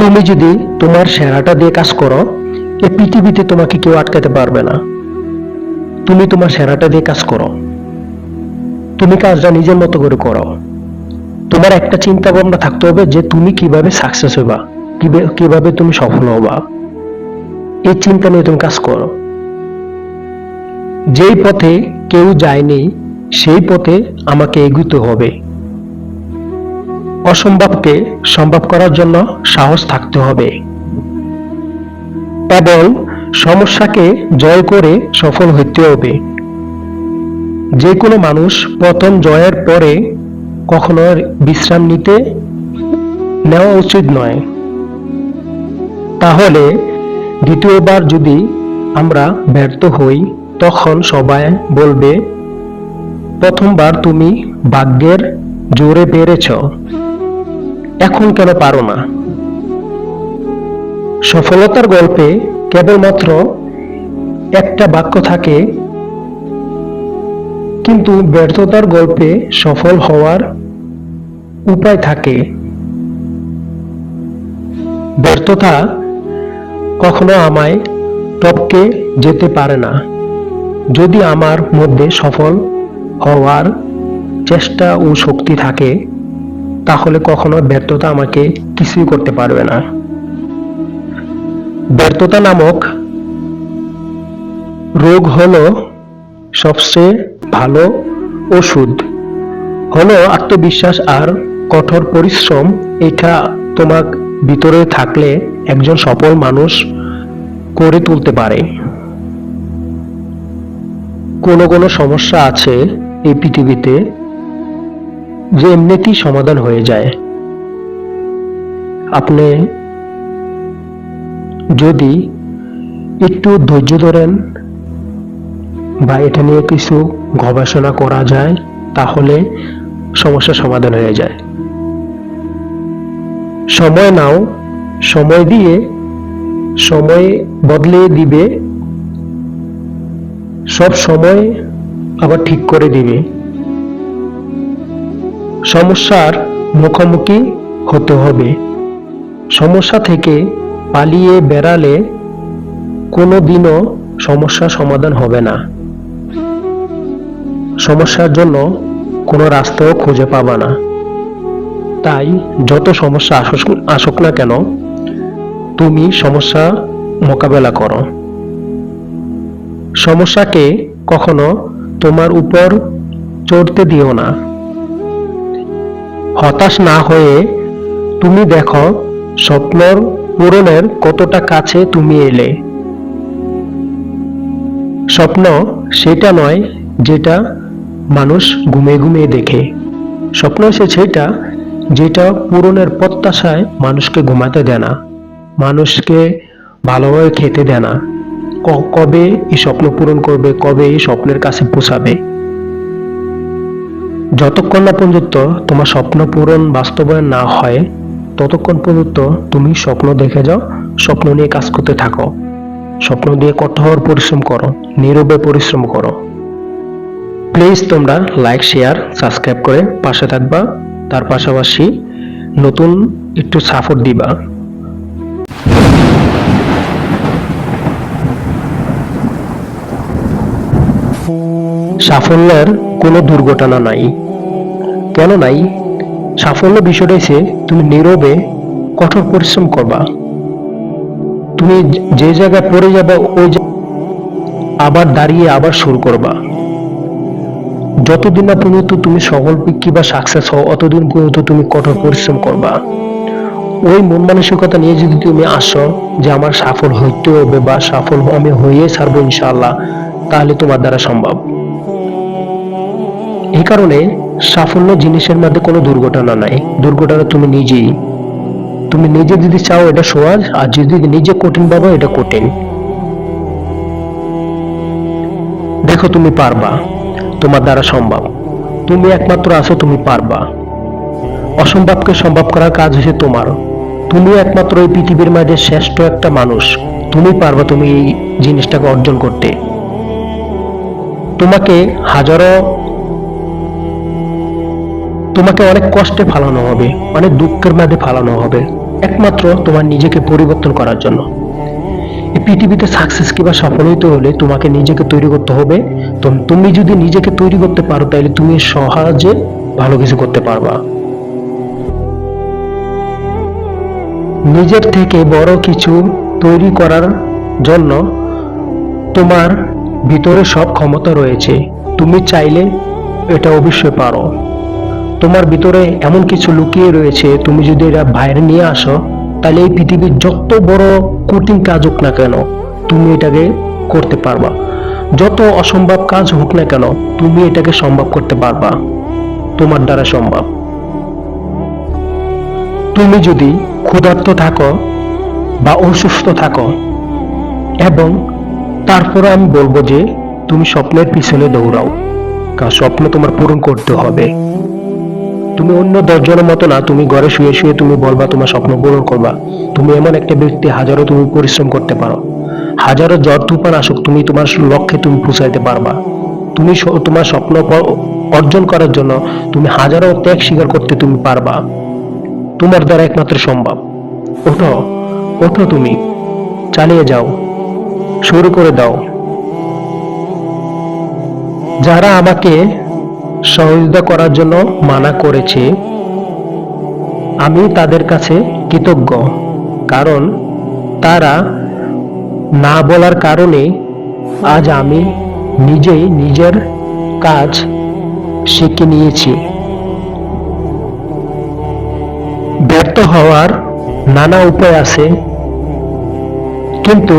তুমি যদি তোমার সেরাটা দিয়ে কাজ করো, এই পৃথিবীতে তোমাকে কেউ আটকাতে পারবে না। তুমি তোমার সেরাটা দিয়ে কাজ করো, তুমি কাজটা নিজের মতো করে করো। তোমার একটা চিন্তা ভাবনা থাকতে হবে যে তুমি কিভাবে সাকসেস হবা, কিভাবে তুমি সফল হবা। এই চিন্তা নিয়ে তুমি কাজ করো। যেই পথে কেউ যায়নি সেই পথে আমাকে এগোতে হবে। অসম্ভবকে সম্ভব করার জন্য সাহস থাকতে হবে এবং সমস্যাকে জয় করে সফল হতে হবে। যে কোনো মানুষ প্রথম জয়ের পরে কখনো বিশ্রাম নেওয়া উচিত নয়। তাহলে দ্বিতীয়বার যদি আমরা ব্যর্থ হই, তখন সবাই বলবে প্রথমবার তুমি ভাগ্যের জোরে পেরেছ, এখন কেন পারো না। সফলতার গল্পে কেবলমাত্র একটা বাক্য থাকে, কিন্তু ব্যর্থতার গল্পে সফল হওয়ার উপায় থাকে। ব্যর্থতা কখনো আমায় টপকে যেতে পারে না। যদি আমার মধ্যে সফল হওয়ার চেষ্টা ও শক্তি থাকে, তাহলে কখনো ব্যর্থতা আমাকে কিছুই করতে পারবে না। ব্যর্থতা নামক রোগ হলো সবচেয়ে ভালো ওষুধ, হলো আত্মবিশ্বাস আর কঠোর পরিশ্রম। এটা তোমার ভিতরে থাকলে একজন সফল মানুষ করে তুলতে পারে। কোনো সমস্যা আছে এই পৃথিবীতে যে এমনিতেই সমাধান হয়ে যায়। আপনি যদি একটু ধৈর্য ধরেন বা এটা নিয়ে কিছু গবেষণা করা যায়, তাহলে সমস্যা সমাধান হয়ে যায়। সময় নাও, সময় দিয়ে সময় বদলে দিবে, সব সময় আবার ঠিক করে দিবে। সমস্যার মুখোমুখি হতে হবে। সমস্যা থেকে পালিয়ে বেড়ালে কোনো দিনও সমস্যার সমাধান হবে না। সমস্যার জন্য কোনো রাস্তাও খুঁজে পাবা না। তাই যত সমস্যা আসুক না কেন, তুমি সমস্যা মোকাবেলা করো। সমস্যাকে কখনো তোমার উপর চড়তে দিও না। হতাশ না হয়ে তুমি দেখো স্বপ্নর পূরণের কতটা কাছে তুমি এলে। স্বপ্ন সেটা নয় যেটা মানুষ ঘুমিয়ে ঘুমিয়ে দেখে। স্বপ্ন সেটা যেটা পূরণের প্রত্যাশায় মানুষকে ঘুমাতে দেয় না, মানুষকে ভালোভাবে খেতে দেয় না। কবে এই স্বপ্ন পূরণ করবে, কবে এই স্বপ্নের কাছে পৌঁছাবে। যতক্ষণ না পর্যন্ত তোমার স্বপ্ন পূরণ বাস্তবায়ন না হয়, ততক্ষণ পর্যন্ত তুমি স্বপ্ন দেখে যাও, স্বপ্ন নিয়ে কাজ করতে থাকো। স্বপ্ন দিয়ে কঠোর পরিশ্রম করো, নীরবে পরিশ্রম করো। প্লিজ তোমরা লাইক, শেয়ার, সাবস্ক্রাইব করে পাশে থাকবা। তার পাশাপাশি নতুন একটু সাপোর্ট দিবা। সাফল্যের কোনো দুর্ঘটনা নাই। কেন নাই? সাফল্য বিষয়টা হচ্ছে তুমি নীরবে কঠোর পরিশ্রম করবা। তুমি যে জায়গায় পড়ে যাবা ওই আবার দাঁড়িয়ে আবার শুরু করবা। যতদিন না পর্যন্ত তুমি সফল কিংবা সাকসেস হও, অতদিন পর্যন্ত তুমি কঠোর পরিশ্রম করবা। ওই মন মানসিকতা নিয়ে যদি তুমি আসো যে আমার সফল হইতে হবে বা সফল আমি হয়ে ছাড়বো ইনশাআল্লাহ, তাহলে তোমার দ্বারা সম্ভব। এই কারণে সাফল্য জিনিসের মধ্যে কোনো দুর্ঘটনা নাই। দুর্ঘটনা তুমি নিজেই। তুমি নিজে যদি চাও এটা সহজ, আর যদি নিজে কঠিন ভাবো এটা কঠিন। দেখো তুমি পারবা, তোমার দ্বারা সম্ভব। তুমি একমাত্র আছো, তুমি পারবা। অসম্ভবকে সম্ভব করার কাজ হচ্ছে তোমার। তুমি একমাত্র এই পৃথিবীর মাঝে শ্রেষ্ঠ একটা মানুষ। তুমি পারবা তুমি এই জিনিসটাকে অর্জন করতে। তোমাকে অনেক কষ্টে ফালানো হবে, অনেক দুঃখের মাঝে ফালানো হবে, একমাত্র তোমার নিজেকে পরিবর্তন করার জন্য। এই পৃথিবীতে সাকসেস কিংবা সফল হইতে হলে তোমাকে নিজেকে তৈরি করতে হবে। তো তুমি যদি নিজেকে তৈরি করতে পারো তাহলে তুমি সহজে ভালো কিছু করতে পারবা। নিজের থেকে বড় কিছু তৈরি করার জন্য তোমার ভিতরে সব ক্ষমতা রয়েছে। তুমি চাইলে এটা অবশ্যই পারো। তোমার ভিতরে এমন কিছু লুকিয়ে রয়েছে, তুমি যদি এটা বাইরে নিয়ে আসো তাহলে এই পৃথিবীর যত বড় কঠিন কাজ হোক না কেন তুমি এটাকে করতে পারবা। যত অসম্ভব কাজ হোক না কেন তুমি এটাকে সম্ভব করতে পারবা, তোমার দ্বারা সম্ভব। তুমি যদি ক্ষুধার্ত থাকো বা অসুস্থ থাকো, এবং তারপরে আমি বলবো যে তুমি স্বপ্নের পিছনে দৌড়াও, কারণ স্বপ্ন তোমার পূরণ করতে হবে। তুমি অন্য 10 জনের মতো না, তুমি ঘরে শুয়ে শুয়ে তুমি বলবা তোমার স্বপ্ন পূরণ করবা। তুমি এমন একটা ব্যক্তি, হাজারো তুমি পরিশ্রম করতে পারো, হাজারো ঝড় তুফান আসুক তুমি তোমার লক্ষ্যে তুমি পৌঁছাইতে পারবা। তুমি তোমার স্বপ্ন অর্জন করার জন্য তুমি হাজারো ত্যাগ স্বীকার করতে তুমি পারবা, তোমার দ্বারা একমাত্র সম্ভব। ওঠো, ওঠো, তুমি চালিয়ে যাও, শুরু করে দাও। যারা আমাকে সহযোগিতা করার জন্য মানা করেছে আমি তাদের কাছে কৃতজ্ঞ, কারণ তারা না বলার কারণে আজ আমি নিজেই নিজের কাজ শিখে নিয়েছি। ব্যর্থ হওয়ার নানা উপায় আছে, কিন্তু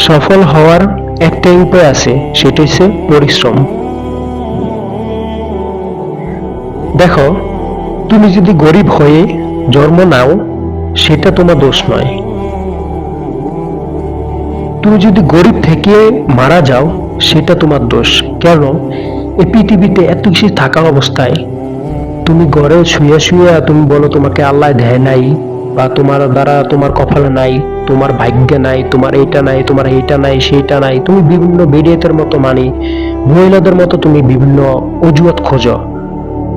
সফল হওয়ার একটাই উপায় আছে, সেটা হচ্ছে পরিশ্রম। দেখো, তুমি যদি গরিব হয়ে জন্ম নাও সেটা তোমার দোষ নয়। তুমি যদি গরিব থেকে মারা যাও সেটা তোমার দোষ। কেন? এই পৃথিবীতে এত কিছু থাকা অবস্থায় তুমি ঘরে শুয়ে শুয়ে তুমি বলো তোমাকে আল্লাহ দেয় নাই, বা তোমার দ্বারা তোমার কপালে নাই, তোমার ভাগ্যে নাই, তোমার এইটা নাই, তোমার এইটা নাই, সেইটা নাই। তুমি বিভিন্ন বেরিয়েতের মতো মহিলাদের মতো তুমি বিভিন্ন অজুহাত খোঁজো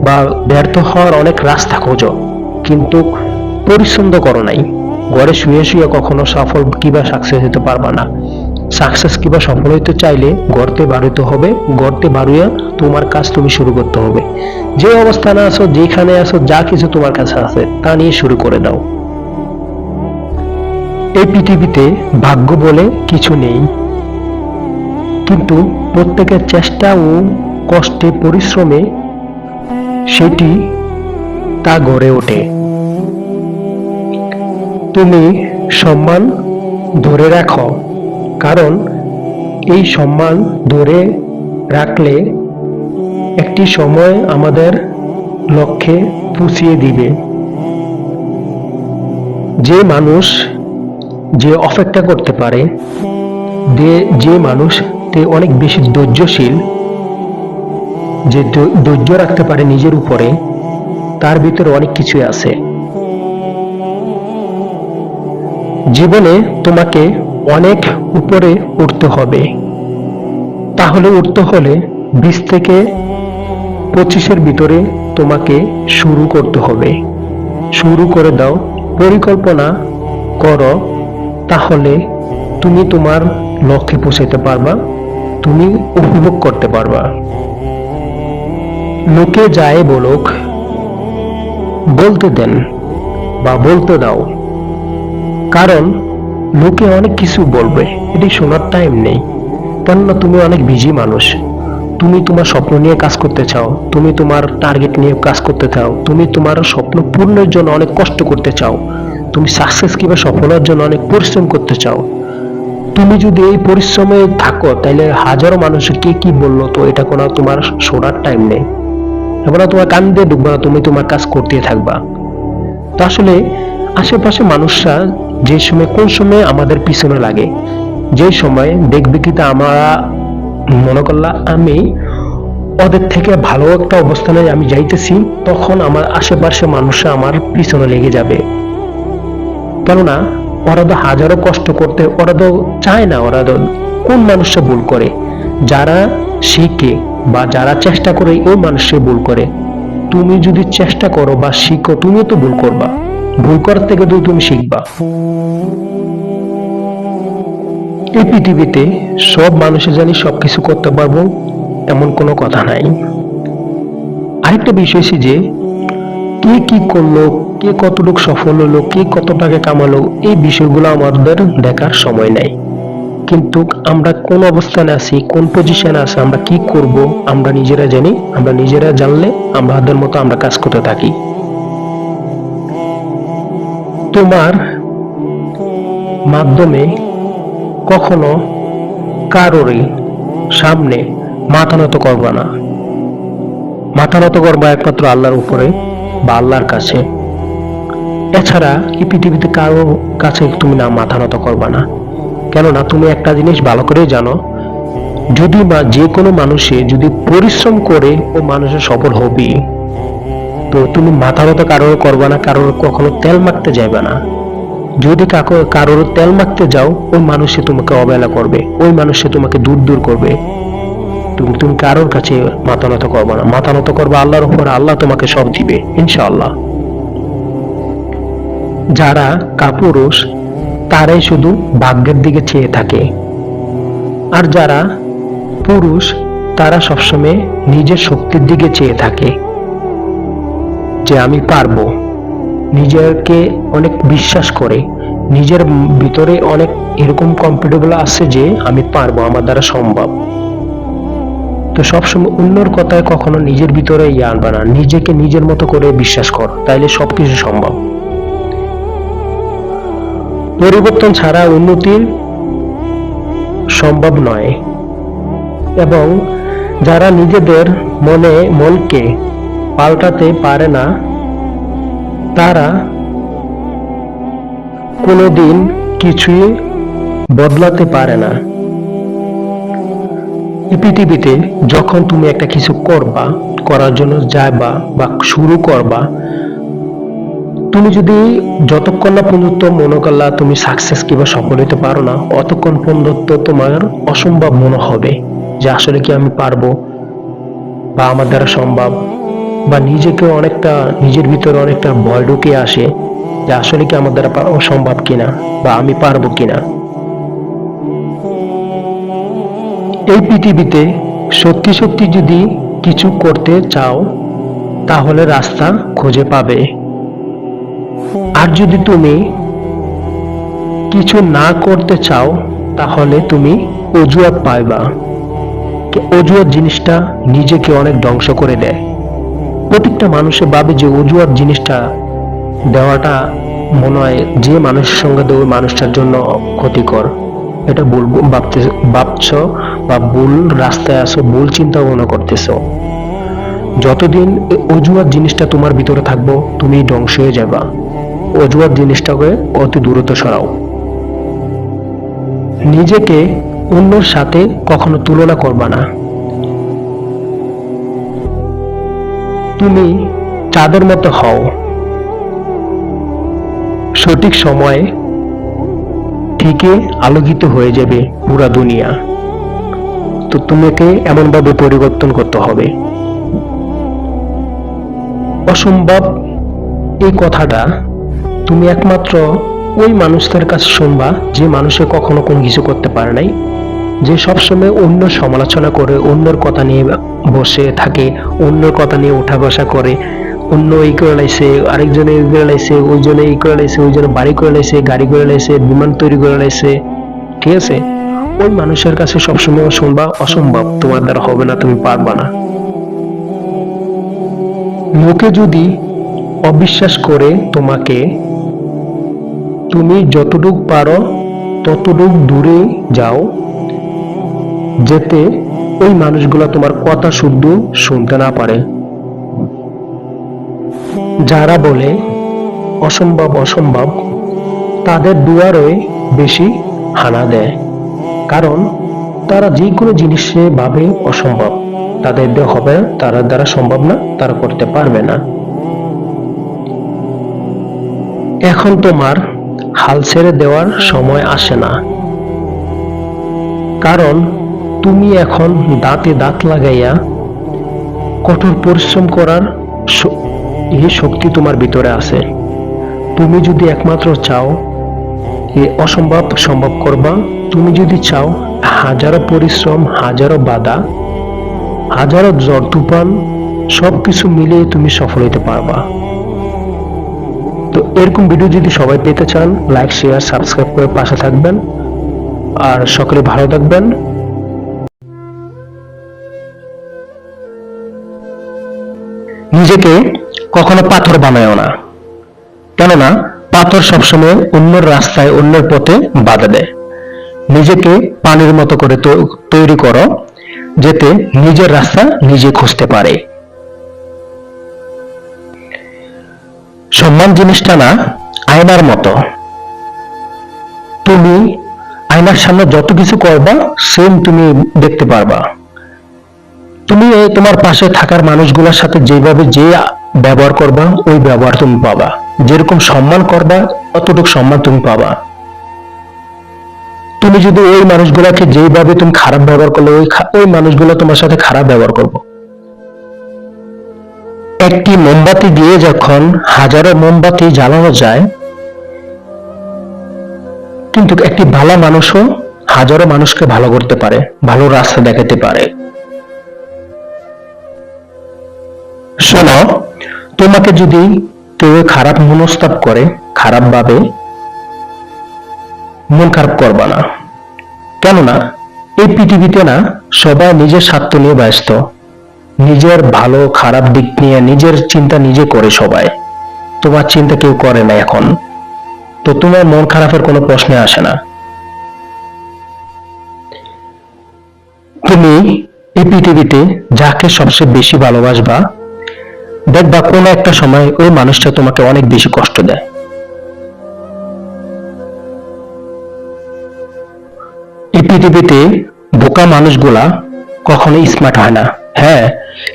বা ব্যর্থ হওয়ার অনেক রাস্তা খোঁজো, কিন্তু পরিশ্রম তো করো নাই। ঘরে শুয়ে শুয়ে কখনো সফল কিবা সাকসেস হতে পারবা না। সাকসেস কিবা সফল হইতে চাইলে গড়তে বাড়িতে হবে, গড়তে বাড়িয়ে তোমার কাজ তুমি শুরু করতে হবে। যে অবস্থানে আছো, যেখানে আছো, যা কিছু তোমার কাছে আছে তা নিয়ে শুরু করে দাও। এই পৃথিবীতে ভাগ্য বলে কিছু নেই, কিন্তু প্রত্যেকের চেষ্টা ও কষ্টে পরিশ্রমে সেটি তা গড়ে ওঠে। তুমি সম্মান ধরে রাখো, কারণ এই সম্মান ধরে রাখলে একটি সময় আমাদের লক্ষ্যে পৌঁছিয়ে দিবে। যে মানুষ যে অপেক্ষা করতে পারে, যে মানুষ অনেক বেশি ধৈর্যশীল, যে ধৈর্য রাখতে পারে নিজের উপরে, তার ভিতরে অনেক কিছু আছে। জীবনে তোমাকে অনেক উপরে উঠতে হবে, তাহলে উঠতে হলে 20 থেকে 25-এর ভিতরে তোমাকে শুরু করতে হবে। শুরু করে দাও, পরিকল্পনা করো, তাহলে তুমি তোমার লক্ষ্যে পৌঁছাতে পারবা, তুমি উপভোগ করতে পারবা। লোকে যায় বলুক, বলতে দেন বা বলতে দাও, কারণ লোকে অনেক কিছু বলবে, এটি শোনার টাইম নেই। কেননা তুমি অনেক বিজি মানুষ, তুমি তোমার স্বপ্ন নিয়ে কাজ করতে চাও, তুমি তোমার টার্গেট নিয়ে কাজ করতে চাও, তুমি তোমার স্বপ্ন পূরণের জন্য অনেক কষ্ট করতে চাও, তুমি সাকসেস কিংবা সফলতার জন্য অনেক পরিশ্রম করতে চাও। তুমি যদি এই পরিশ্রমে থাকো তাহলে হাজারো মানুষ কে কি বললো তো এটা কোনো তোমার শোনার টাইম নেই, এবার তোমার কান দিয়ে ঢুকবা না, তুমি তোমার কাজ করতে থাকবা। তা আসলে আশেপাশে মানুষরা যে সময় কোন সময় আমাদের পিছনে লাগে, যে সময় দেখবে কি তা আমরা মনে করলা আমি ওদের থেকে ভালো একটা অবস্থানে আমি যাইতেছি, তখন আমার আশেপাশে মানুষরা আমার পিছনে লেগে যাবে। কেননা ওরা তো হাজারো কষ্ট করতে, ওরা তো চায় না। ওরা তো কোন মানুষটা ভুল করে? যারা শিখে বা যারা চেষ্টা করে ওই মানুষে ভুল করে। তুমি যদি চেষ্টা করো বা শিখো তুমিও তো ভুল করবা, ভুল করার থেকে তো তুমি শিখবা। এই পৃথিবীতে সব মানুষে জানি সবকিছু করতে পারবো এমন কোনো কথা নাই। আরেকটা বিষয় হচ্ছে যে কে কি করলো, কে কতটুকু সফল হলো, কে কত টাকা কামালো, এই বিষয়গুলো আমাদের দেখার সময় নাই। কিন্তু আমরা কোন অবস্থানে আছি, কোন পজিশনে আছি, আমরা কি করব আমরা নিজেরা জানি। আমরা নিজেরা জানলে আমাদের মতো আমরা কাজ করতে থাকি। তোমার মাধ্যমে কখনো কারোরই সামনে মাথা নত করবা না। মাথা নত করবা একমাত্র আল্লাহর উপরে বা আল্লাহর কাছে। এছাড়া এই পৃথিবীতে কারো কাছে তুমি না মাথা নত করবা না। কেননা তুমি একটা জিনিস ভালো করে জানো, যদি বা যে কোনো মানুষে যদি পরিশ্রম করে ও মানুষের সফল হবে, তো তুমি মাথা নত কারোর করবা না, কারোর কখনো তেল মাখতে যাইবা না। যদি কারোর তেল মাখতে যাও, ওই মানুষে তোমাকে অবহেলা করবে, ওই মানুষে তোমাকে দূর করবে। তুমি কারোর কাছে মাথা নত করবা না, মাথা নত করবা আল্লাহর উপর। আল্লাহ তোমাকে সব দিবে ইনশাআল্লাহ। যারা কাপুরুষ তারাই শুধু ভাগ্যের দিকে চেয়ে থাকে, আর যারা পুরুষ তারা সবসময় নিজের শক্তির দিকে চেয়ে থাকে যে আমি পারবো। নিজেকে অনেক বিশ্বাস করে, নিজের ভিতরে অনেক এরকম কমফোর্টেবল আছে যে আমি পারবো, আমার দ্বারা সম্ভব। তো সবসময় অন্যর কথায় কখনো নিজের ভিতরে আনবা না, নিজেকে নিজের মতো করে বিশ্বাস কর, তাইলে সবকিছু সম্ভব। পরিবর্তন ছাড়া উন্নতি সম্ভব নয়। এবং যারা নিজেদের মনকে পাল্টাতে পারে না, তারা কোনোদিন কিছুই বদলাতে পারে না। এই পৃথিবীতে যখন তুমি একটা কিছু করার জন্য যাবা বা শুরু করবা, তুমি যদি যতক্ষণ না পর্যন্ত মনে করলা তুমি সাকসেস কিংবা সফল হতে পারো না, অতক্ষণ পর্যন্ত তোমার অসম্ভব মনে হবে যে আসলে কি আমি পারবো বা আমার দ্বারা সম্ভব, বা নিজেকে অনেকটা নিজের ভিতরে অনেকটা ভয় ঢুকে আসে যে আসলে কি আমার দ্বারা সম্ভব কিনা বা আমি পারবো কিনা। এই পৃথিবীতে সত্যি সত্যি যদি কিছু করতে চাও তাহলে রাস্তা খুঁজে পাবে। আর যদি তুমি কিছু না করতে চাও তাহলে তুমি অজুহাত পাইবা। অজুহাত জিনিসটা নিজেকে অনেক ধ্বংস করে দেয়। প্রত্যেকটা মানুষে ভাবে যে অজুহাত জিনিসটা দেওয়াটা মনে হয় যে মানুষের সঙ্গে দেওয়া মানুষটার জন্য ক্ষতিকর। এটা ভুল ভাবছ বা ভুল রাস্তায় আসো, ভুল চিন্তা ভাবনা করতেছো। যতদিন অজুহাত জিনিসটা তোমার ভিতরে থাকবো তুমি ধ্বংস হয়ে যাবা। অজুহাত জিনিসটাকে অতি দূরত্ব সরাও। নিজেকে অন্যর সাথে কখনো তুলনা করবা না। তুমি চাঁদের মতো হও, সঠিক সময়ে ঠিকই আলোকিত হয়ে যাবে পুরা দুনিয়া। তো তোমাকে এমনভাবে পরিবর্তন করতে হবে। অসম্ভব এই কথাটা তুমি একমাত্র ওই মানুষদের কাছে শুনবা যে মানুষে কখনো কোনো কিছু করতে পারে নাই, যে সবসময় অন্য সমালোচনা করে, অন্যর কথা নিয়ে বসে থাকে, অন্যর কথা নিয়ে উঠা বসা করে। অন্য এই করে লাইছে, আরেকজনে এই করে লাইছে, ওইজনে এই করে লাইছে, ওইজনে বাড়ি করে লাইছে, গাড়ি করে লাইছে, বিমান তৈরি করে লাইছে। ঠিক আছে, ওই মানুষের কাছে সবসময় শুনবা অসম্ভব, তোমার দ্বারা হবে না, তুমি পারবা না। লোকে যদি অবিশ্বাস করে তোমাকে, তুমি যতটুকু পারো ততটুকু দূরে যাও, যাতে ওই মানুষগুলো তোমার কথা শুদ্ধ শুনতে না পারে। যারা বলে অসম্ভব অসম্ভব, তাদের দুয়ারে বেশি হানা দেয়, কারণ তারা যে কোনো জিনিসে ভাবে অসম্ভব, তাদের দিয়ে হবে না, তার দ্বারা সম্ভব না, তারা করতে পারবে না। এখন তোমার হাল ছেড়ে দেওয়ার সময় আসে না, কারণ তুমি এখন দাঁতে দাঁত লাগাইয়া কঠোর পরিশ্রম করার এই শক্তি তোমার ভিতরে আছে। তুমি যদি একমাত্র চাও এই অসম্ভব সম্ভব করবা, তুমি যদি চাও হাজারো পরিশ্রম, হাজারো বাধা, হাজারো ঝড় তুফান সবকিছু মিলিয়ে তুমি সফল হতে পারবা। তো এরকম ভিডিও যদি সবাই পেতে চান, লাইক শেয়ার সাবস্ক্রাইব করে পাশে থাকবেন। আর সকলে ভালো থাকবেন। নিজেকে কখনো পাথর বানায়ও না, কেননা পাথর সবসময় অন্যের রাস্তায়, অন্যের পথে বাধা দেয়। নিজেকে পানির মতো করে তৈরি করো, যাতে নিজের রাস্তা নিজে খুঁজতে পারে। সম্মান জিনিসটা না আয়নার মতো, তুমি আয়নার সামনে যত কিছু করবা সেম তুমি দেখতে পারবা। তুমি তোমার পাশে থাকার মানুষগুলোর সাথে যেভাবে যে ব্যবহার করবা ওই ব্যবহার তুমি পাবা, যেরকম সম্মান করবা ততটুকু সম্মান তুমি পাবা। তুমি যদি ওই মানুষগুলোকে যেভাবে তুমি খারাপ ব্যবহার করলে ওই মানুষগুলো তোমার সাথে খারাপ ব্যবহার করবে। একটি মোমবাতি দিয়ে যখন হাজারো মোমবাতি জ্বালানো যায়, কিন্তু একটি ভালো মানুষও হাজারো মানুষকে ভালো করতে পারে, ভালো রাস্তা দেখাতে পারে। শোনো, তোমাকে যদি কেউ খারাপ মনস্তাপ করে, খারাপ ভাবে, মন খারাপ করবা না, কেননা এই পৃথিবীতে না সবাই নিজের স্বার্থ নিয়ে ব্যস্ত, নিজের ভালো খারাপ দিক নিয়ে নিজের চিন্তা নিজে করে সবাই। তোমার চিন্তা কেউ করে না এখন, তো তোমার মন খারাপের কোনো প্রশ্ন আসে না। তুমি এই পৃথিবীতে যাকে সবচেয়ে বেশি ভালোবাসবা, দেখবা কোনো একটা সময় ওই মানুষটা তোমাকে অনেক বেশি কষ্ট দেয়। এই পৃথিবীতে বোকা মানুষগুলা কখনোই স্মার্ট হয় না। হ্যাঁ,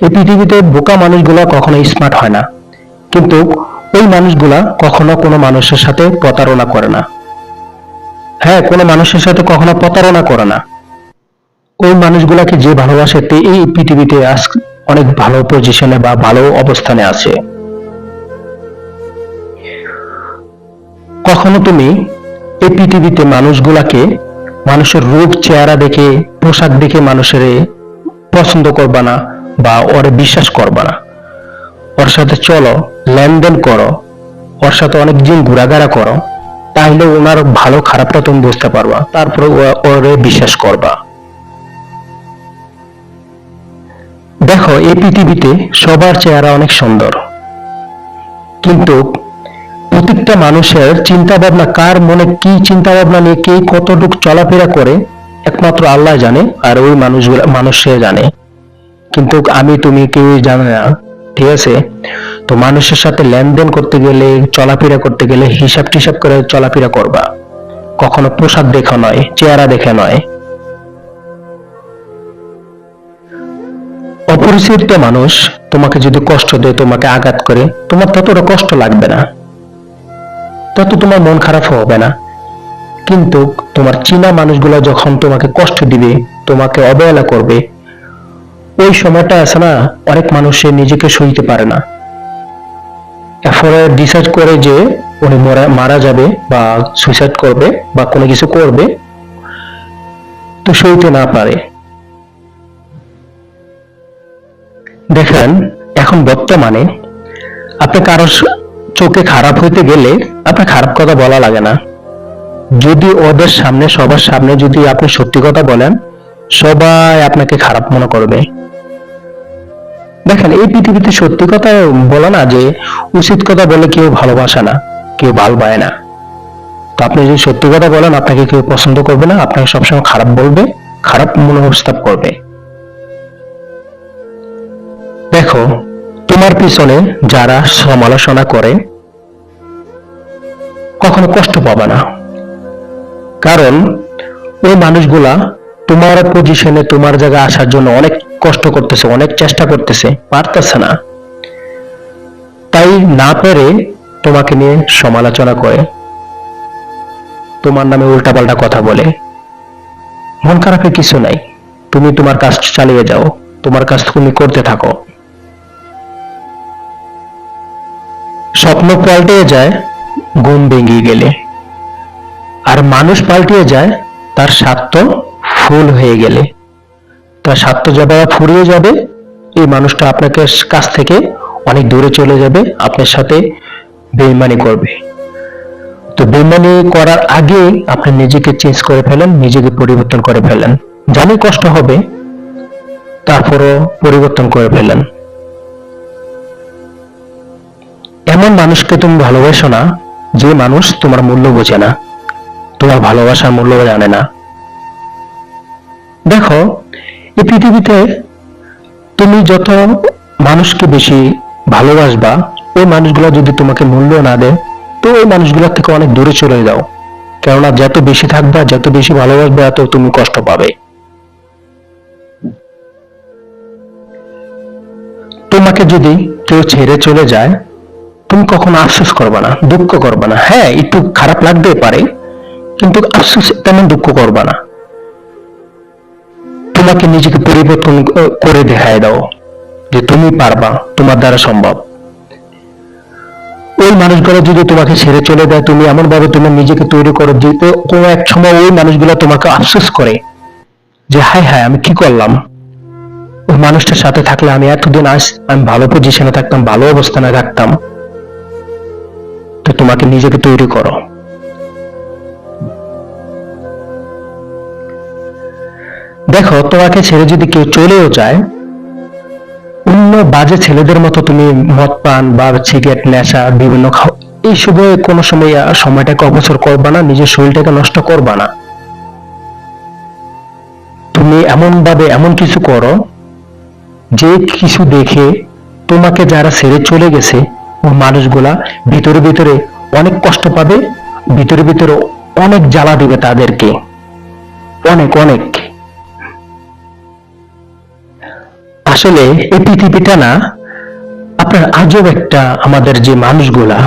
এই পৃথিবীতে বোকা মানুষগুলা কখনো স্মার্ট হয় না, কিন্তু ওই মানুষগুলা কখনো কোনো মানুষের সাথে প্রতারণা করে না। হ্যাঁ, কোনো মানুষের সাথে কখনো প্রতারণা করে না। ওই মানুষগুলাকে যে ভালোবাসে এই পৃথিবীতে আজ অনেক ভালো পজিশনে বা ভালো অবস্থানে আছে। কখনো তুমি এই পৃথিবীতে মানুষগুলাকে মানুষের রূপ চেহারা দেখে, পোশাক দেখে মানুষের পছন্দ করবা না বা ওরে বিশ্বাস করবা না। ওর সাথে চলো, লেনদেন করো, ওর সাথে অনেক দিন ঘোরাঘেরা করো, তাহলে ওনার ভালো খারাপটা তুমি বুঝতে পারবা, তারপরে ওরে বিশ্বাস করবা। দেখো, এই পৃথিবীতে সবার চেহারা অনেক সুন্দর, কিন্তু প্রত্যেকটা মানুষের চিন্তা ভাবনা, কার মনে কি চিন্তা ভাবনা নিয়ে কে কতটুকু চলাফেরা করে একমাত্র আল্লাহ জানে, আর ওই মানুষ সে জানে, কিন্তু আমি তুমি কেউ জানে না। ঠিক আছে? তো মানুষের সাথে লেনদেন করতে গেলে, চলাফেরা করতে গেলে হিসাব টিসাব করে চলাফেরা করবা, কখনো পোশাক দেখা নয়, চেহারা দেখে নয়। অপরিচিত মানুষ তোমাকে যদি কষ্ট দেয়, তোমাকে আঘাত করে, তোমার ততটা কষ্ট লাগবে না, তত তোমার মন খারাপ হবে না। কিন্তু তোমার চেনা মানুষগুলো যখন তোমাকে কষ্ট দিবে, তোমাকে অবহেলা করবে, ওই সময়টা আছে না, অনেক মানুষ নিজেকে সইতে পারে না, এরপরে ডিসাইড করে যে উনি মারা যাবে বা সুইসাইড করবে বা কোনো কিছু করবে, তো সইতে না পারে। দেখেন, এখন বর্তমানে আপনি কারো চোখে খারাপ হইতে গেলে আপনার খারাপ কথা বলা লাগে না। যদি ওদের সামনে, সবার সামনে যদি আপনি সত্যি কথা বলেন, সবাই আপনাকে খারাপ মনে করবে। দেখেন, এই পৃথিবীতে সত্যি কথা বলা না, যে উচিত কথা বলে কেউ ভালোবাসে না, কেউ ভালো পায় না। তো আপনি যদি সত্যি কথা বলেন, আপনাকে কেউ পছন্দ করবে না, আপনাকে সবসময় খারাপ বলবে, খারাপ মনোভাব করবে। দেখো, তোমার পিছনে যারা সমালোচনা করে কখনো কষ্ট পাবে না, কারণ ওই মানুষগুলা তোমার পজিশনে, তোমার জায়গায় আসার জন্য অনেক কষ্ট করতেছে, অনেক চেষ্টা করতেছে, পারতেছে না, তাই না পেরে তোমাকে নিয়ে সমালোচনা করে, তোমার নামে উল্টাপাল্টা কথা বলে। মন খারাপের কিছু নাই, তুমি তোমার কাজ চালিয়ে যাও, তোমার কাজ তুমি করতে থাকো। স্বপ্ন পাল্টে যায়, ঘুম ভেঙে গেলে। আর মানুষ পাল্টিয়ে যায় তার স্বার্থ ফুল হয়ে গেলে। তার স্বার্থ যাবে ফুরিয়ে যাবে, এই মানুষটা আপনাকে কাছ থেকে অনেক দূরে চলে যাবে, আপনার সাথে বেইমানি করবে। তো বেইমানি করার আগে আপনি নিজেকে চেঞ্জ করে ফেলেন, নিজেকে পরিবর্তন করে ফেলেন। জানি কষ্ট হবে, তারপরও পরিবর্তন করে ফেলেন। এমন মানুষকে তুমি ভালোবাসো না যে মানুষ তোমার মূল্য বোঝে না, তোমার ভালোবাসার মূল্য জানে না। দেখো, এই পৃথিবীতে তুমি যত মানুষকে বেশি ভালোবাসবা, ওই মানুষগুলো যদি তোমাকে মূল্য না দেয়, তো ওই মানুষগুলোর থেকে অনেক দূরে চলে যাও। কেননা যত বেশি থাকবা, যত বেশি ভালোবাসবে, এত তুমি কষ্ট পাবে। তোমাকে যদি কেউ ছেড়ে চলে যায়, তুমি কখনো আফসোস করবা না, দুঃখ করবা না। হ্যাঁ, একটু খারাপ লাগতে পারে, কিন্তু আফসোস তেমন দুঃখ করবা না। তোমাকে নিজেকে পরিবর্তন করে দেখায় দাও যে তুমি পারবা, তোমার দ্বারা সম্ভব। ওই মানুষগুলো যদি তোমাকে ছেড়ে চলে যায়, তুমি এমন ভাবে তুমি নিজেকে তৈরি করো যে কোনো এক সময় ওই মানুষগুলো তোমাকে আফসোস করে যে হায় হায়, আমি কি করলাম, ওই মানুষটার সাথে থাকলে আমি এতদিন আমি ভালো পজিশনে থাকতাম, ভালো অবস্থানে থাকতাম। তো তোমাকে নিজেকে তৈরি করো। দেখো, তোমাকে ছেড়ে যদি কেউ চলেও যায়, অন্য বাজে ছেলেদের মতো তুমি মদ পান বা সিগারেট, নেশা, বিভিন্ন এইসবে কোনো সময় সময়টাকে অপচয় করবা না, নিজের শরীরটাকে নষ্ট করবা না। তুমি এমন ভাবে এমন কিছু করো যে কিছু দেখে তোমাকে যারা ছেড়ে চলে গেছে, ও মানুষগুলা ভিতরে ভিতরে অনেক কষ্ট পাবে, ভিতরে ভিতরে অনেক জ্বালা দিবে তাদেরকে, অনেক অনেক। আসলে এই পৃথিবীটা না, আপনার আজব একটা। আমাদের যে মানুষগুলা,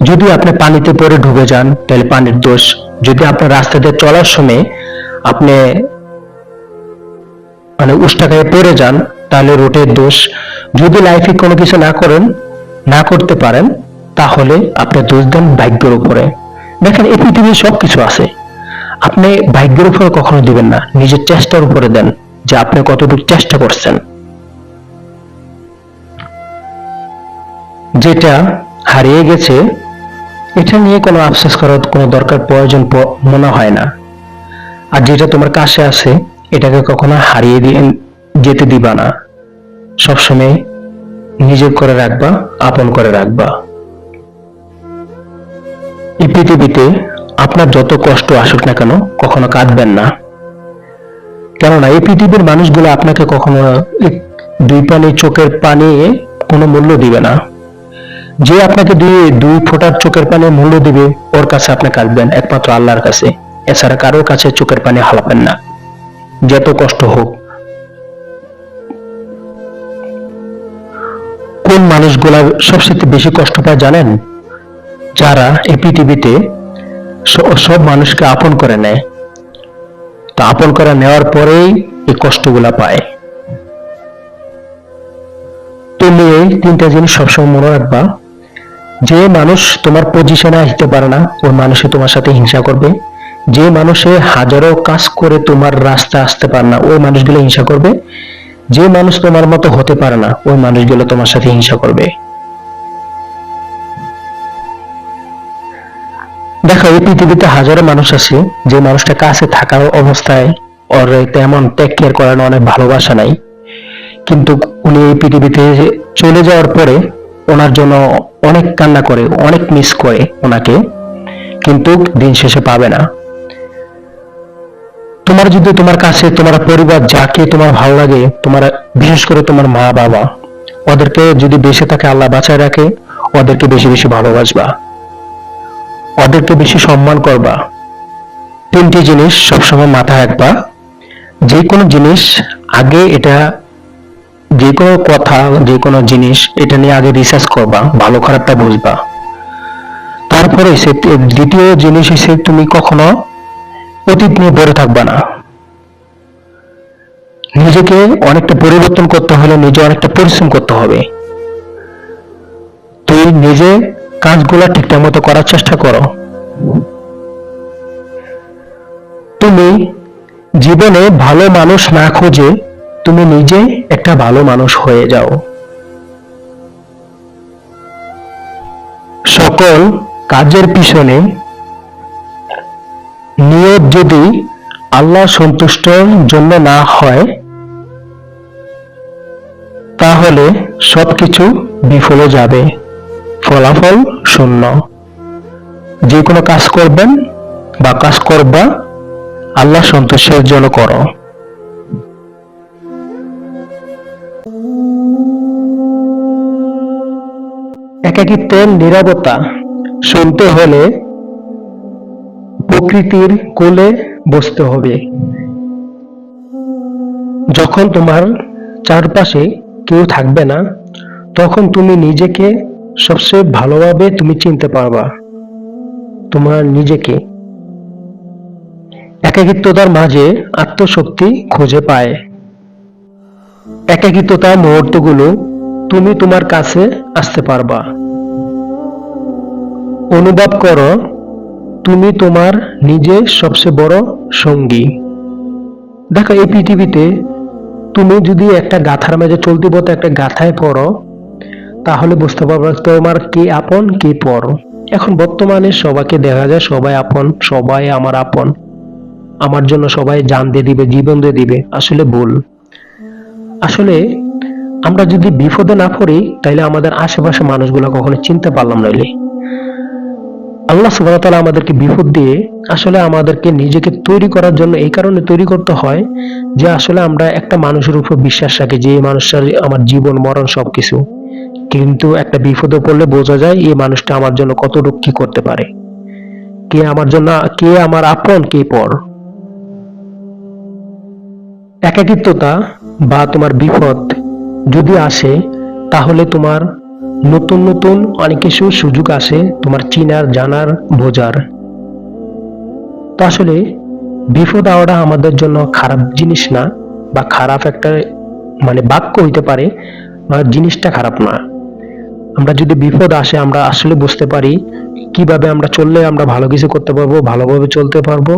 যদি আপনি পানিতে পড়ে ডুবে যান তাহলে পানির দোষ, যদি আপনার রাস্তা দিয়ে চলার সময় আপনি মানে উষ্টাকায় পড়ে যান তাহলে রোডের দোষ, যদি লাইফে কোনো কিছু না করেন, না করতে পারেন, তাহলে আপনি দোষ দেন ভাগ্যের উপরে। দেখেন, এই পৃথিবীর সবকিছু আছে, আপনি ভাগ্যের উপরে কখনো দিবেন না, নিজের চেষ্টার উপরে দেন যে আপনি কতটুকু চেষ্টা করছেন। যেটা হারিয়ে গেছে, এটা নিয়ে কোনো আফসোস করার কোনো দরকার প্রয়োজন মনে হয় না। আর যেটা তোমার কাছে আছে, এটাকে কখনো হারিয়ে যেতে দিবা না, সবসময় নিজের করে রাখবা, আপন করে রাখবা। এই পৃথিবীতে আপনার যত কষ্ট আসুক না কেন, কখনো কাঁদবেন না। কেননা এই পৃথিবীর মানুষগুলো আপনাকে কখনো দুই পানি চোখের পানি কোনো মূল্য দিবে না। যে আপনাকে দুই ফোঁটার চোখের পানি মূল্য দিবে, ওর কাছে আপনি কাঁদবেন একমাত্র আল্লাহর কাছে, এছাড়া কারোর কাছে চোখের পানি হালাবেন না, যত কষ্ট হোক। কোন মানুষগুলা সবচেয়ে বেশি কষ্ট পায় জানেন? যারা এই পৃথিবীতে সব মানুষকে আপন করে নেয়, তো আপন করে নেওয়ার পরেই এই কষ্টগুলা পায়। তুমি এই তিনটা জিনিস সবসময় মনে রাখবা। যে মানুষ তোমার পজিশনে আসতে পারে না, ওই মানুষই তোমার সাথে হিংসা করবে। যে মানুষে হাজারো কাজ করে তোমার রাস্তা আসতে পারে না, ওই মানুষগুলো হিংসা করবে। যে মানুষ তোমার মতো হতে পারে না, ওই মানুষগুলো তোমার সাথে হিংসা করবে। দেখো, এই পৃথিবীতে হাজারো মানুষ আছে, যে মানুষটা কাছে থাকার অবস্থায় ওর তেমন টেক কেয়ার করার অনেক ভালোবাসা নাই, কিন্তু উনি এই পৃথিবীতে চলে যাওয়ার পরে ওনার জন্য অনেক কান্না করে, অনেক মিস করে ওনাকে, কিন্তু দিন শেষে পাবে না। তোমার যদি তোমার কাছে তোমার পরিবার, যাকে তোমার ভালো লাগে, তোমার বিশেষ করে তোমার মা বাবা, ওদেরকে যদি বেঁচে থাকে আল্লাহ বাঁচায় রাখে, ওদেরকে বেশি বেশি ভালোবাসবা, ওদেরকে বেশি সম্মান করবা। তিনটি জিনিস সবসময় মাথায় রাখবা। যে কোনো জিনিস আগে, এটা যে কোনো কথা, যে কোনো জিনিস, এটা নিয়ে আগে রিসার্চ করবা, ভালো খারাপটা বুঝবা। তারপরে দ্বিতীয় জিনিস হিসেবে তুমি কখনো অতীত নিয়ে পড়ে থাকবা না। নিজেকে অনেকটা পরিবর্তন করতে হলে নিজে অনেকটা পরিশ্রম করতে হবে। তুই নিজে কাজগুলো ঠিকঠাক মতো করার চেষ্টা করো। তুমি জীবনে ভালো মানুষ না খুঁজে তুমি নিজে একটা ভালো মানুষ হয়ে যাও। সকল কাজের পিছনে নিয়ত যদি আল্লাহ সন্তুষ্টর জন্য না হয় তাহলে সবকিছু বিফলে যাবে, ফলাফল শূন্য। যে কোনো কাজ করবেন বা কাজ করবা আল্লাহ সন্তুষ্টের জন্য করো। একাকিত্বের নীরবতা শুনতে হলে প্রকৃতির কোলে বসতে হবে। যখন তোমার চারপাশে কেউ থাকবে না তখন তুমি নিজেকে সবচেয়ে ভালোভাবে তুমি চিনতে পারবা তোমার নিজেকে। একাকিত্বতার মাঝে আত্মশক্তি খুঁজে পায়। একাকিত্বতার মুহূর্তগুলো তুমি তোমার কাছে আসতে পারবা। অনুভব করো তুমি তোমার নিজের সবচেয়ে বড় সঙ্গী। দেখো এই পৃথিবীতে তুমি যদি একটা গাথার মাঝে চলতে পথে একটা গাথায় পড়ো তাহলে বুঝতে পারবে তোমার কে আপন কে পর। এখন বর্তমানে সবাইকে দেখা যায় সবাই আপন, সবাই আমার আপন, আমার জন্য সবাই জান দিয়ে দিবে, জীবন দিয়ে দিবে। আসলে ভুল। আসলে আমরা যদি বিপদে না পড়ি তাইলে আমাদের আশেপাশে মানুষগুলো কখনো চিনতে পারলাম নইলে আল্লাহ সুবহানাহু ওয়া তাআলা আমাদেরকে বিপদ দিয়ে আসলে আমাদেরকে নিজেকে তৈরি করার জন্য এই কারণে তৈরি করতে হয় যে আসলে আমরা একটা মানুষের উপর বিশ্বাস রাখি যে এই মানুষটার আমার জীবন মরণ সবকিছু, কিন্তু একটা বিপদে পড়লে বোঝা যায় এই মানুষটা আমার জন্য কতটুকু কি করতে পারে, কে আমার জন্য, কে আমার আপন কে পর। একাকিত্বতা বা তোমার বিপদ যদি আসে তাহলে তোমার নতুন নতুন অনেক কিছু সুযোগ আসে তোমার চিনার জানার বোঝার। তো আসলে বিপদ আওয়াটা আমাদের জন্য খারাপ জিনিস না, বা খারাপ একটা মানে বাক্য হইতে পারে, বা জিনিসটা খারাপ না। আমরা যদি বিপদ আসে আমরা আসলে বুঝতে পারি কিভাবে আমরা চললে আমরা ভালো কিছু করতে পারবো, ভালোভাবে চলতে পারবো।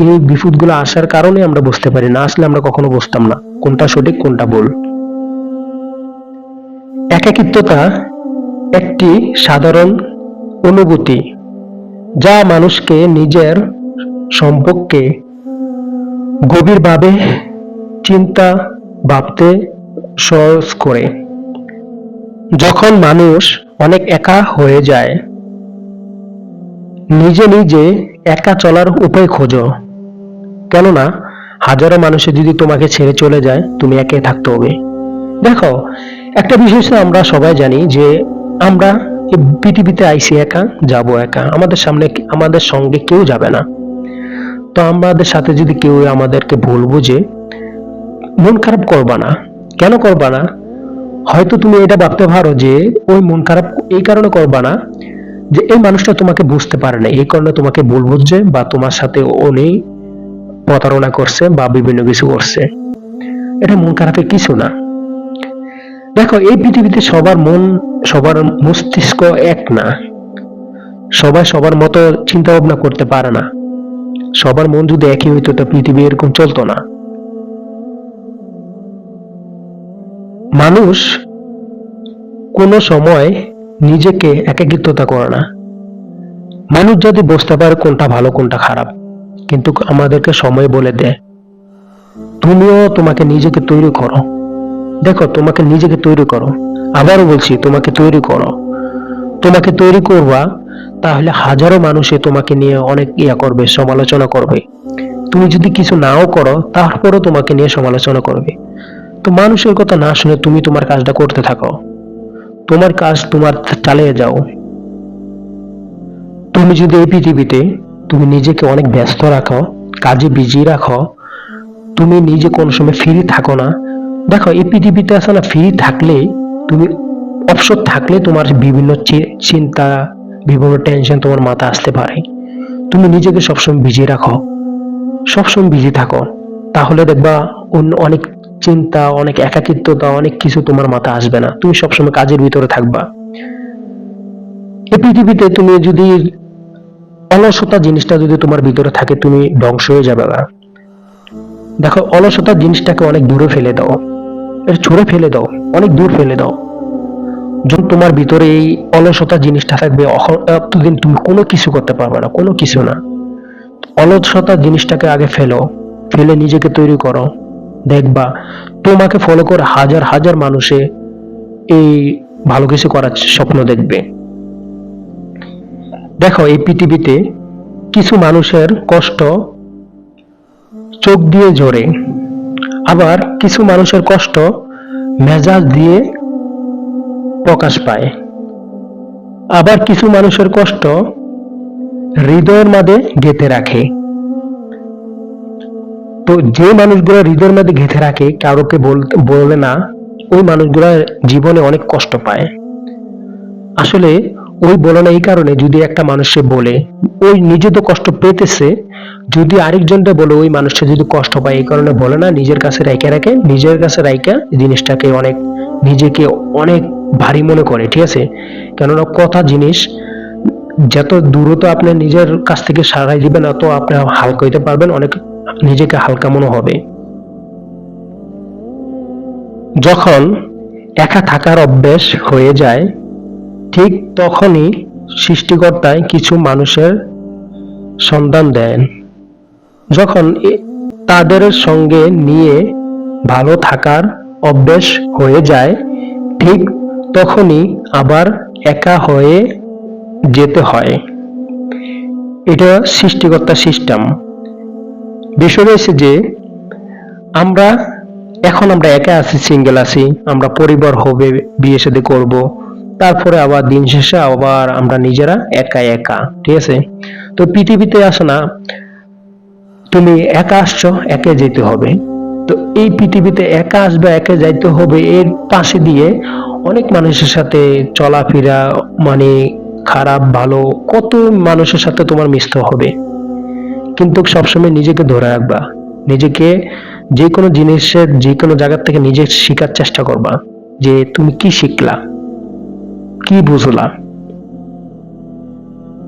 এই বিপদগুলো আসার কারণে আমরা বুঝতে পারি, না আসলে আমরা কখনো বুঝতাম না কোনটা সঠিক কোনটা ভুল। একাকিত্বতা একটি সাধারণ অনুভূতি যা মানুষকে নিজের সম্পর্কে গভীরভাবে চিন্তা ভাবতে সহজ করে। যখন মানুষ অনেক একা হয়ে যায় নিজে নিজে একা চলার উপায় খোঁজো, কেননা হাজারো মানুষে যদি তোমাকে ছেড়ে চলে যায় তুমি একাই থাকতে হবে। দেখো একটা বিষয় আমরা সবাই জানি যে আমরা এই পৃথিবীতে আইসি একা, যাব একা, আমাদের সামনে আমাদের সঙ্গে কেউ যাবে না। তো আমাদের সাথে যদি কেউ আমাদেরকে ভুল বুঝে মন খারাপ করবা না। কেন করবা না? হয়তো তুমি এটা ভাবতে পারো যে ওই মন খারাপ এই কারণে করবা না যে এই মানুষটা তোমাকে বুঝতে পারে না, এই কারণে তোমাকে ভুল বুঝছে বা তোমার সাথে উনি প্রতারণা করছে বা বিভিন্ন কিছু করছে। এটা মন খারাপের কিছু না। দেখো এই পৃথিবীতে সবার মন সবার মস্তিষ্ক এক না, সবাই সবার মতো চিন্তা ভাবনা করতে পারে না। সবার মন যদি একই হইতো তো পৃথিবী এরকম চলতো না। মানুষ কোনো সময় নিজেকে একাকিত্বতা করে না। মানুষ যদি বুঝতে পারে কোনটা ভালো কোনটা খারাপ, কিন্তু আমাদেরকে সময় বলে দেয়। তুমিও তোমাকে নিজেকে তৈরি করো। দেখো তোমাকে নিজেকে তৈরি করো, আবারও বলছি তোমাকে তৈরি করো। তোমাকে তৈরি করবা তাহলে হাজারো মানুষে তোমাকে নিয়ে অনেক করবে, সমালোচনা করবে। তুমি যদি কিছু নাও করো তারপরও তোমাকে নিয়ে সমালোচনা করবে। তো মানুষের কথা না শুনে তুমি তোমার কাজটা করতে থাকো, তোমার কাজ তোমার চালিয়ে যাও। তুমি যদি এই পৃথিবীতে তুমি নিজেকে অনেক ব্যস্ত রাখো, কাজে বিজি রাখো, তুমি নিজে কোন সময় ফ্রি থাকো না। দেখো এই পৃথিবীতে আছে না, ফ্রি থাকলে তুমি অবসর থাকলে তোমার বিভিন্ন চিন্তা বিভিন্ন টেনশন তোমার মাথা আসতে পারে। তুমি নিজেকে সবসময় বিজি রাখো, সবসময় বিজি থাকো, তাহলে দেখবা অনেক চিন্তা অনেক একাকিত্বতা অনেক কিছু তোমার মাথা আসবে না। তুমি সবসময় কাজের ভিতরে থাকবা। এই পৃথিবীতে তুমি যদি অলসতা জিনিসটা যদি তোমার ভিতরে থাকে, তুমি ধ্বংস হয়ে যাবে না। দেখো, অলসতা জিনিসটাকে অনেক দূরে ফেলে দাও, এটা ছুঁড়ে ফেলে দাও, অনেক দূর ফেলে দাও। যখন তোমার ভিতরে এই অলসতা জিনিসটা থাকবে, ততদিন তুমি কোনো কিছু করতে পারবে না, কোনো কিছু না। অলসতা জিনিসটাকে আগে ফেলো, ফেলে নিজেকে তৈরি করো। দেখবা তোমাকে ফলো করে হাজার হাজার মানুষে এই ভালো কিছু করার স্বপ্ন দেখবে। দেখো, এই পৃথিবীতে কিছু মানুষের কষ্ট চোখ দিয়ে ঝরে, আবার কিছু মানুষের কষ্ট মেজাজ দিয়ে প্রকাশ পায়, আবার কিছু মানুষের কষ্ট হৃদয়ের মাঝে গেঁথে রাখে। তো যে মানুষগুলো হৃদয়ের মধ্যে গেঁথে রাখে, কাউকে বলে না, ওই মানুষগুলো জীবনে অনেক কষ্ট পায়। আসলে ওই বলে না এই কারণে, যদি একটা মানুষে বলে, ওই নিজে তো কষ্ট পেতেছে, যদি আরেকজনটা বলে ওই মানুষটা যদি কষ্ট পায়, এই কারণে বলে না, নিজের কাছে রাখে, নিজের কাছে রাখা জিনিসটাকে অনেক নিজেকে অনেক ভারী মনে করে। ঠিক আছে, কেননা কথা জিনিস যত দ্রুত আপনি নিজের কাছ থেকে সারাই দিবেন, তত আপনি হালকা হইতে পারবেন, অনেক নিজেকে হালকা মনে হবে। যখন একা থাকার অভ্যেস হয়ে যায়, ঠিক তখনই সৃষ্টিকর্তায় কিছু মানুষের সন্ধান দেন। যখন তাদের সঙ্গে নিয়ে ভালো থাকার অভ্যেস হয়ে যায়, ঠিক তখনই আবার একা হয়ে যেতে হয়। এটা সৃষ্টিকর্তার সিস্টেম। বিষয় রয়েছে যে আমরা একা আছি, সিঙ্গেল আছি, আমরা পরিবার হবে, বিয়ে শাদী করব, তারপরে আবার দিন শেষে আবার আমরা নিজেরা একা একা। ঠিক আছে, তো পৃথিবীতে আসো না, তুমি একা আসছো, একা যেতে হবে। তো এই পৃথিবীতে একা আসবে, একা যাইতে হবে, এর পাশে দিয়ে অনেক মানুষের সাথে চলাফেরা, মানে খারাপ ভালো কত মানুষের সাথে তোমার মিশতে হবে। কিন্তু সবসময় নিজেকে ধরে রাখবা, নিজেকে যে কোনো জিনিসের যে কোনো জায়গা থেকে নিজে শেখার চেষ্টা করবা, যে তুমি কি শিখলা, কি বুঝলা।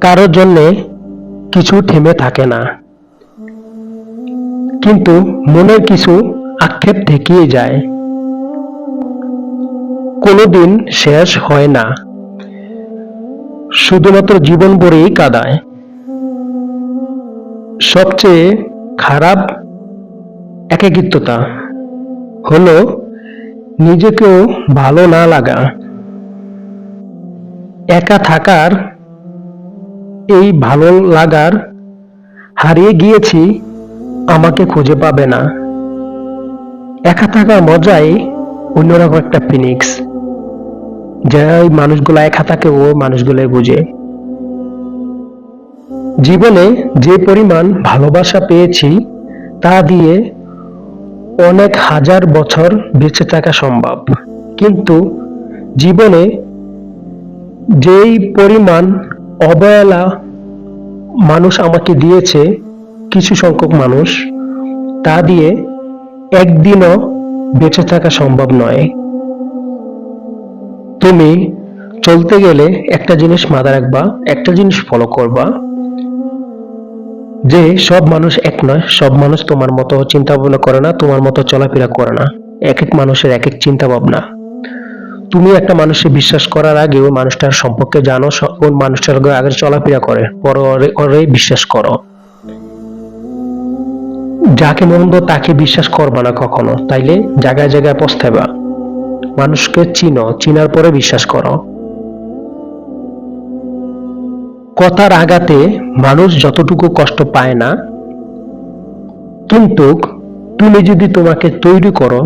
কারোর জন্যে কিছু থেমে থাকে না, কিন্তু মনের কিছু আক্ষেপ থেকেই যায়, কোনোদিন শেষ হয় না, শুধুমাত্র জীবন ভরেই কাঁদায়। সবচেয়ে খারাপ একাকিত্বতা হলো নিজেকেও ভালো না লাগা। একা থাকার এই ভালো লাগার হারিয়ে গিয়েছি, আমাকে খুঁজে পাবে না। একা থাকার মজাই অন্যরকম একটা ফিনিক্স, যে মানুষগুলো একা থাকে ও মানুষগুলোই বুঝে। জীবনে যে পরিমাণ ভালোবাসা পেয়েছি, তা দিয়ে অনেক হাজার বছর বেঁচে থাকা সম্ভব, কিন্তু জীবনে যেই পরিমাণ অবহেলা মানুষ আমাকে দিয়েছে, কিছু সংখ্যক মানুষ, তা দিয়ে একদিনও বেঁচে থাকা সম্ভব নয়। তুমি চলতে গেলে একটা জিনিস মাথায় রাখবা, একটা জিনিস ফলো করবা, যে সব মানুষ এক নয়, সব মানুষ তোমার মতো চিন্তা ভাবনা করে না, তোমার মতো চলাফেরা করে না। এক এক মানুষের এক এক চিন্তা ভাবনা। তুমি একটা মানুষে বিশ্বাস করার আগে ওই মানুষটার সম্পর্কে জানো, কোন মানুষটার আগে চলাফেরা করে, পরে ওরে বিশ্বাস করো। যাকে মন্দ তাকে বিশ্বাস করবা না কখনো, তাইলে জায়গায় জায়গায় পস্তাবা। মানুষকে চিনো, চিনার পরে বিশ্বাস করো। কথার আঘাতে মানুষ যতটুকু কষ্ট পায় না, কিন্তু তুমি যদি তোমাকে তৈরি করো,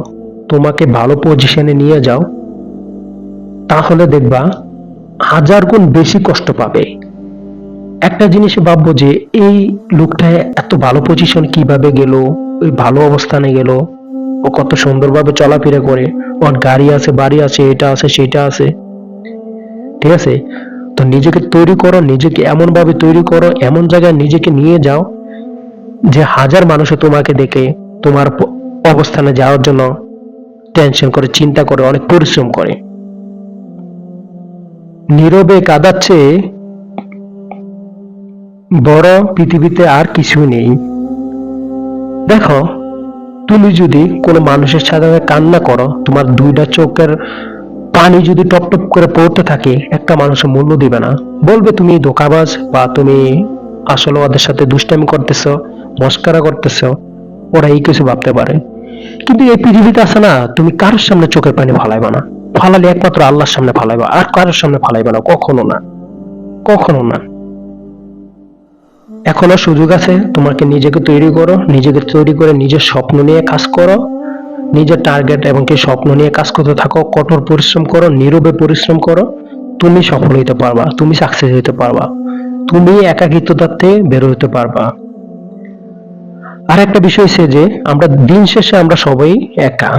তোমাকে ভালো পজিশনে নিয়ে যাও, তাহলে দেখবা হাজার গুণ বেশি কষ্ট পাবে। একটা জিনিস ভাববো যে এই লোকটা এত ভালো পজিশন কিভাবে গেল, ওই ভালো অবস্থানে গেল, ও কত সুন্দরভাবে চলাফেরা করে, ওর গাড়ি আছে, বাড়ি আছে, এটা আছে, সেটা আছে। ঠিক আছে, তো নিজেকে তৈরি করো, নিজেকে এমন ভাবে তৈরি করো, এমন জায়গায় নিজেকে নিয়ে যাও যে হাজার মানুষে তোমাকে দেখে তোমার অবস্থানে যাওয়ার জন্য টেনশন করে, চিন্তা করে, অনেক পরিশ্রম করে। নীরবে কাঁদার চেয়ে বড় পৃথিবীতে আর কিছু নেই। দেখো, তুমি যদি কোনো মানুষের সাথে কান্না করো, তোমার দুইটা চোখের পানি যদি টপ টপ করে পড়তে থাকে, একটা মানুষের মূল্য দিবে না, বলবে তুমি ধোঁকাবাজ বা তুমি আসলে ওদের সাথে দুষ্টামি করতেছো, মস্করা করতেছো। ওরা এই কিছু ভাবতে পারে, কিন্তু এই পৃথিবীতে আছে না, তুমি কারোর সামনে চোখের পানি ফালাইবা না। ফালালে একমাত্র আল্লাহর সামনে ফালাইবা, আর কারোর সামনে ফালাইবা না, কখনো না, কখনো না। এখনো সুযোগ আছে, তোমাকে নিজেকে তৈরি করো, নিজেকে তৈরি করে নিজের স্বপ্ন নিয়ে কাজ করো, নিজের টার্গেট এবং কি স্বপ্ন নিয়ে কাজ করতে থাকো, কঠোর পরিশ্রম করো, নীরবে পরিশ্রম করো। তুমি সফল হইতে পারবা, তুমি সাকসেস হইতে পারবা, তুমি একাকিত্বতার থেকে বের হইতে পারবা। আর একটা বিষয় হচ্ছে যে আমরা দিন শেষে আমরা সবাই একা।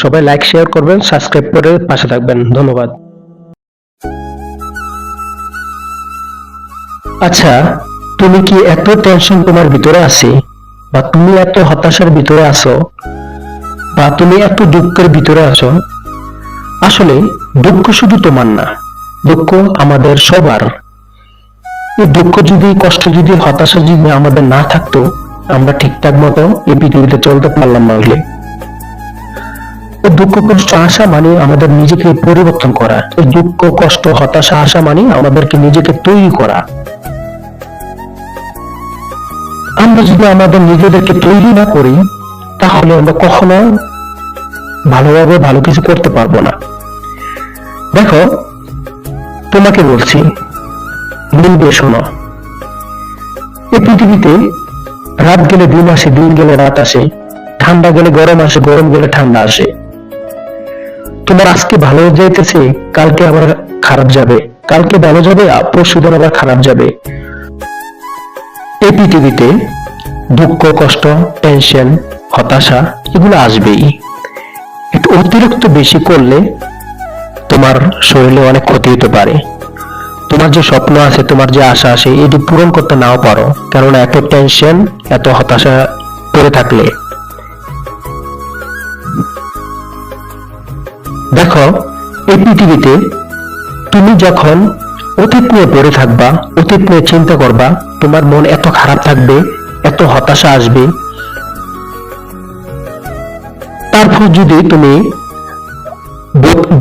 সবাই লাইক শেয়ার করবেন, সাবস্ক্রাইব করে পাশে থাকবেন। ধন্যবাদ। আচ্ছা, তুমি কি এত টেনশন তোমার ভিতরে আছে, বা তুমি এত হতাশার ভিতরে আছো, বা তুমি এত দুঃখের ভিতরে আছো? আসলে দুঃখ শুধু তোমার না, দুঃখ আমাদের সবার। এই দুঃখ যদি, কষ্ট যদি, হতাশা যদি আমাদের না থাকতো, আমরা ঠিকঠাক মতো এই পৃথিবীতে চলতে পারলাম না। হলে দুঃখ কষ্ট আসা মানে আমাদের নিজেকে পরিবর্তন করা। এই দুঃখ কষ্ট হতাশা আসা মানে আমাদেরকে নিজেকে তৈরি করা। আমরা যদি আমাদের নিজেদেরকে তৈরি না করি, তাহলে আমরা কখনো ভালোভাবে ভালো কিছু করতে পারবো না। দেখো, তোমাকে বলছি, মন দিয়ে শোনো। এই পৃথিবীতে রাত গেলে দিন আসে, দিন গেলে রাত আসে, ঠান্ডা গেলে গরম আসে, গরম গেলে ঠান্ডা আসে। তোমার আজকে ভালো যাইতেছে, কালকে আবার খারাপ যাবে, কালকে ভালো যাবে, পরশুদিন আবার খারাপ যাবে। এই পৃথিবীতে দুঃখ কষ্ট টেনশন হতাশা এগুলো আসবেই। একটু অতিরিক্ত বেশি করলে তোমার শরীরে অনেক ক্ষতি হতে পারে। তোমার যে স্বপ্ন আছে, তোমার যে আশা আছে, এটি পূরণ করতে নাও পারো, কারণ এত টেনশন এত হতাশা করে থাকলে। দেখো, এই পৃথিবীতে তুমি যখন অতীত নিয়ে পড়ে থাকবা, অতীত নিয়ে চিন্তা করবা, তোমার মন এত খারাপ থাকবে, এত হতাশা আসবে। তারপর যদি তুমি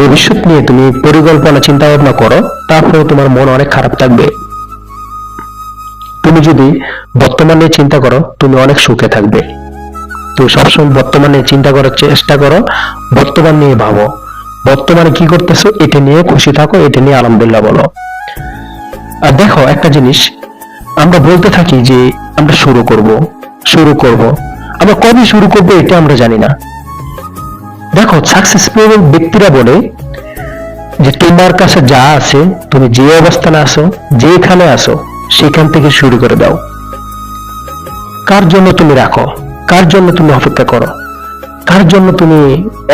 ভবিষ্যৎ নিয়ে তুমি পরিকল্পনা চিন্তা ভাবনা করো, তারপর তোমার মন অনেক খারাপ থাকবে। তুমি যদি বর্তমান নিয়ে চিন্তা করো, তুমি অনেক সুখে থাকবে। তুমি সবসময় বর্তমান নিয়ে চিন্তা করার চেষ্টা করো, বর্তমান নিয়ে ভাবো, বর্তমানে কি করতেছো এটা নিয়ে খুশি থাকো, এটা নিয়ে আলহামদুলিল্লাহ বলো। আর দেখো একটা জিনিস, আমরা বলতে থাকি যে আমরা শুরু করব, আমরা কবে শুরু করব এটা আমরা জানি না। দেখো, সাকসেসফুল ব্যক্তিরা বলে যে তোমার কাছে যা আছে, তুমি যে অবস্থানে আছো, যেখানে আছো, সেখান থেকে শুরু করে দাও। কার জন্য তুমি রাখো, কার জন্য তুমি অপেক্ষা করো, কার জন্য তুমি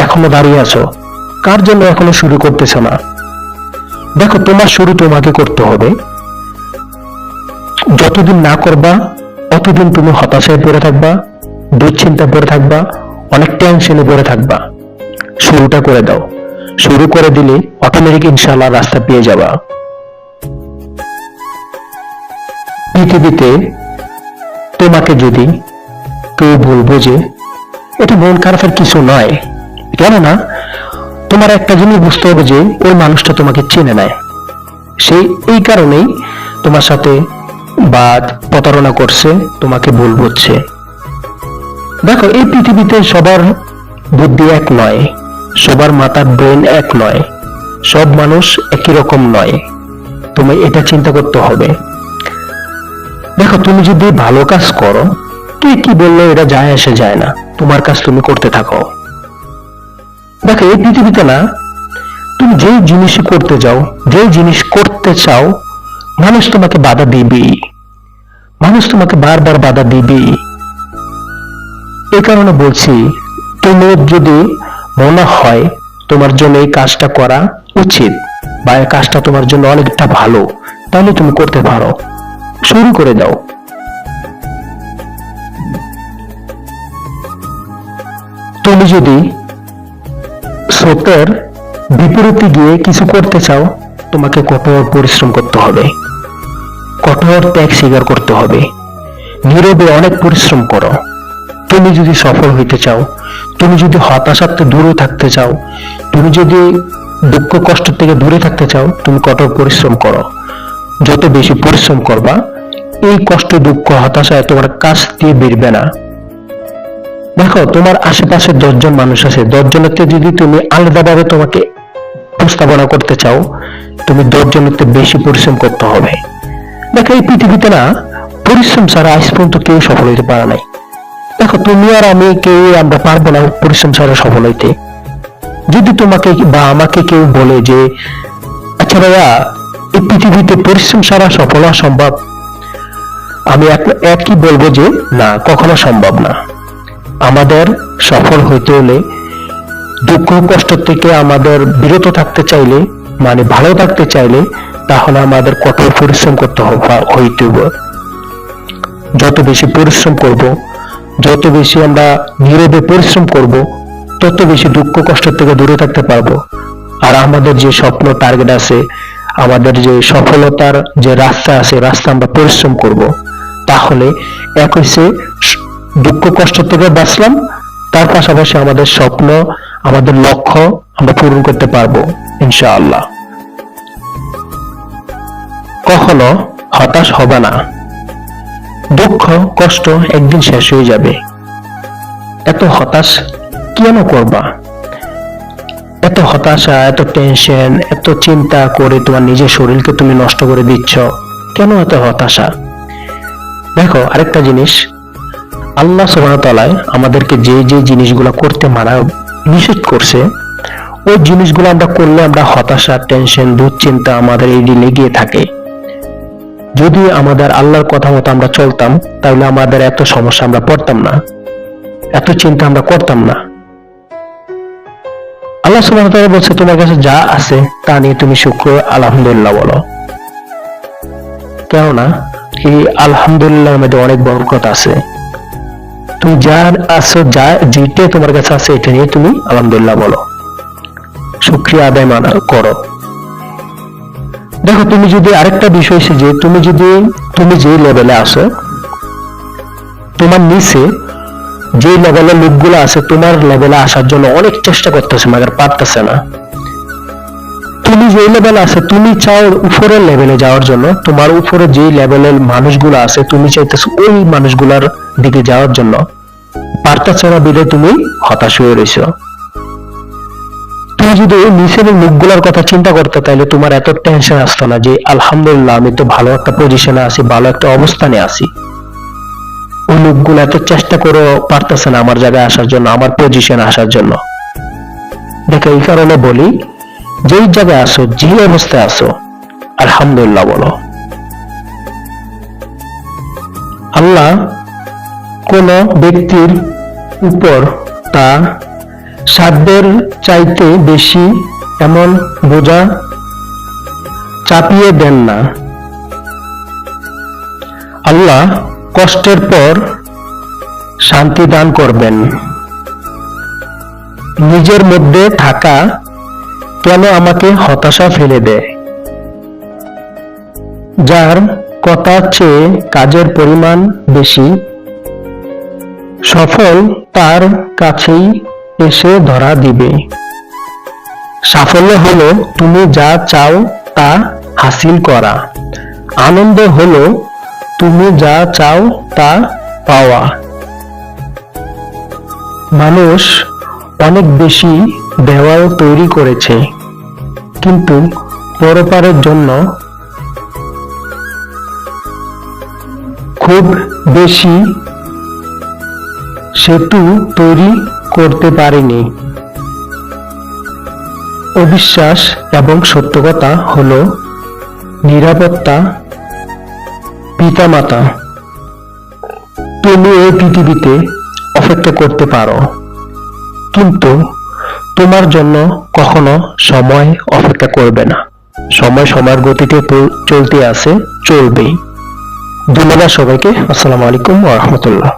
এখনো দাঁড়িয়ে আছো, কার জন্য এখনো শুরু করতেছো না? দেখো, তোমার শুরু তোমাকে করতে হবে। যতদিন না করবা, ততদিন তুমি হতাশায় পড়ে থাকবা, দুশ্চিন্তায় পড়ে থাকবা, অনেক টেনশনে পড়ে থাকবা। শুরুটা করে দাও, শুরু করে দিলে অটোমেটিক ইনশাআল্লাহ রাস্তা পেয়ে যাবা। পৃথিবীতে তোমাকে যদি কেউ বলবো যে এটা মন খারাপের কিছু নয়, কেননা তোমার একটা জিনিস বুঝতে হবে যে ওই মানুষটা তোমাকে চেনে নেয়, সেই এই কারণেই তোমার সাথে বা প্রতারণা করছে, তোমাকে ভুল বুঝছে। দেখো, এই পৃথিবীতে সবার বুদ্ধি এক নয়, সবার মাথার ব্রেন এক নয়, সব মানুষ একই রকম নয়। তুমি এটা চিন্তা করতে হবে। দেখো, তুমি যদি ভালো কাজ করো, কে কি বললো এটা যায় আসে যায় না, তোমার কাজ তুমি করতে থাকো। দেখো, এই পৃথিবীতে না, তুমি যে জিনিস করতে যাও, যে জিনিস করতে চাও, মানুষ তোমাকে বাধা দিবেই, মানুষ তোমাকে বারবার বাধা দিবেই। এই কারণে বলছি, তোমার যদি মনে হয় তোমার জন্য এই কাজটা করা উচিত বা এই কাজটা তোমার জন্য অনেকটা ভালো, তাহলে তুমি করতে পারো, শুরু করে দাও। তুমি যদি স্রোতের বিপরীতে গিয়ে কিছু করতে চাও, তোমাকে কঠোর পরিশ্রম করতে হবে, কঠোর ত্যাগ স্বীকার করতে হবে। নীরবে অনেক পরিশ্রম করো। তুমি যদি সফল হইতে চাও, তুমি যদি হতাশা থেকে দূরে থাকতে চাও, তুমি যদি দুঃখ কষ্ট থেকে দূরে থাকতে চাও, তুমি কঠোর পরিশ্রম করো। যত বেশি পরিশ্রম করবা, এই কষ্ট দুঃখ হতাশায় তোমার কাছ দিয়ে বেরবে না। দেখো, তোমার আশেপাশে 10 জন মানুষ আছে, 10 জনের যদি তুমি আলাদাভাবে তোমাকে উপস্থাপনা করতে চাও, তুমি 10 জনের বেশি পরিশ্রম করতে হবে। দেখো, এই পৃথিবীতে না পরিশ্রম ছাড়া আজ পর্যন্ত কেউ সফল হইতে পারে নাই। দেখো, তুমি আর আমি কেউ আমরা পারবো না পরিশ্রম ছাড়া সফল হইতে। যদি তোমাকে বা আমাকে কেউ বলে যে আচ্ছা ভাইয়া, এই পৃথিবীতে পরিশ্রম ছাড়া সফল হওয়া সম্ভব, আমি একই বলবো যে না, কখনো সম্ভব না। আমাদের সফল হইতে হলে, দুঃখ কষ্ট থেকে আমাদের বিরত থাকতে চাইলে, মানে ভালো থাকতে চাইলে, তাহলে আমাদের কঠোর পরিশ্রম করতে হইতে হবে। যত বেশি পরিশ্রম করব, যত বেশি আমরা নীরবে পরিশ্রম করব, তত বেশি দুঃখ কষ্ট থেকে দূরে থাকতে পারবো। আর আমাদের যে স্বপ্ন টার্গেট আছে, আমাদের যে সফলতার যে রাস্তা আছে, রাস্তা আমরা পরিশ্রম করব। তাহলে এক হইছে দুঃখ কষ্ট থেকে বাঁচলাম, তার পাশাপাশি আমাদের স্বপ্ন, আমাদের লক্ষ্য আমরা পূরণ করতে পারবো ইনশাআল্লাহ। কখনো হতাশ হবে না। দুঃখ কষ্ট একদিন শেষ হয়ে যাবে। এত হতাশ কেন করবা? এত হতাশা, এত টেনশন, এত চিন্তা করে তোমার নিজের শরীরকে তুমি নষ্ট করে দিচ্ছ কেন? এত হতাশা। দেখো, আরেকটা জিনিস, আল্লাহ সুবহানাহু ওয়া তাআলা আমাদেরকে যে যে জিনিসগুলো করতে মানা নিষেধ করছে, ওই জিনিসগুলো আমরা করলে আমরা হতাশা, টেনশন, দুশ্চিন্তা আমাদের এই লেগে থাকে। যদি আমাদের আল্লাহর কথা মতো আমরা চলতাম, তাহলে আমাদের এত সমস্যা আমরা পড়তাম না, এত চিন্তা আমরা করতাম না। আল্লাহ সুবহানাহু ওয়া তাআলা বলছে, তোমার কাছে যা আছে তা নিয়ে তুমি শুকর আলহামদুলিল্লাহ বলো। কেননা এই আলহামদুলিল্লাহর মধ্যে অনেক বরকত আছে। তুমি যা আছো, যেটা তোমার কাছে আছে, এটা নিয়ে তুমি আলহামদুলিল্লাহ বলো, শুকরিয়া আদায় করো। দেখো, তুমি যদি আরেকটা বিষয় আছে যে তুমি যে লেভেলে আসো, তোমার নিচে যে লেভেলের লোকগুলো আছে তোমার লেভেলে আসার জন্য অনেক চেষ্টা করতেছে, মাগার পারতেছে না। তুমি যে লেভেলে আছে, তুমি চাও উপরের লেভেলে যাওয়ার জন্য, তোমার উপরে যে লেভেলের মানুষগুলো আছে তুমি চাইতেছো ওই মানুষগুলার দিকে যাওয়ার জন্য, পারতেছো না বিধে তুমি হতাশ হয়ে রয়েছো। তুমি যদি ওই নিচের লোকগুলার কথা চিন্তা করতে, তাহলে তোমার এত টেনশন আসতো না যে আলহামদুলিল্লাহ আমি তো ভালো একটা পজিশনে আছি, ভালো একটা অবস্থানে আছি। ওই লোকগুলো এত চেষ্টা করে পারতেছে না আমার জায়গায় আসার জন্য, আমার পজিশনে আসার জন্য। দেখো, এই কারণে বলি, যেই জায়গায় আসো, যে অবস্থায় আসো, আলহামদুলিল্লাহ বলো। আল্লাহ কোন ব্যক্তির উপর তা সাধ্যের চাইতে বেশি এমন বোঝা চাপিয়ে দেন না। আল্লাহ কষ্টের পর শান্তি দান করবেন। নিজের মধ্যে থাকা কেন আমাকে হতাশা ফেলে দেয়? যার কথা চেয়ে কাজের পরিমাণ বেশি, সফল তার কাছেই এসে ধরা দিবে। সাফল্য হলো তুমি যা চাও তা হাসিল করা, আনন্দ হলো তুমি যা চাও তা পাওয়া। মানুষ অনেক বেশি দেওয়াল তৈরি করেছে, কিন্তু পরপারের জন্য খুব বেশি সেতু তৈরি করতে পারেনি। অবিশ্বাস এবং সত্য কথা হলো নিরাপত্তা পিতামাতা। তুমি এই পৃথিবীতে অপেক্ষা করতে পারো, কিন্তু তোমার জন্য কখনো সময় অপেক্ষা করবে না। সময় সময়ের গতিতে চলতে আছে, চলবেই। ধন্যবাদ সবাইকে। আসসালামু আলাইকুম ওয়া রাহমাতুল্লাহ।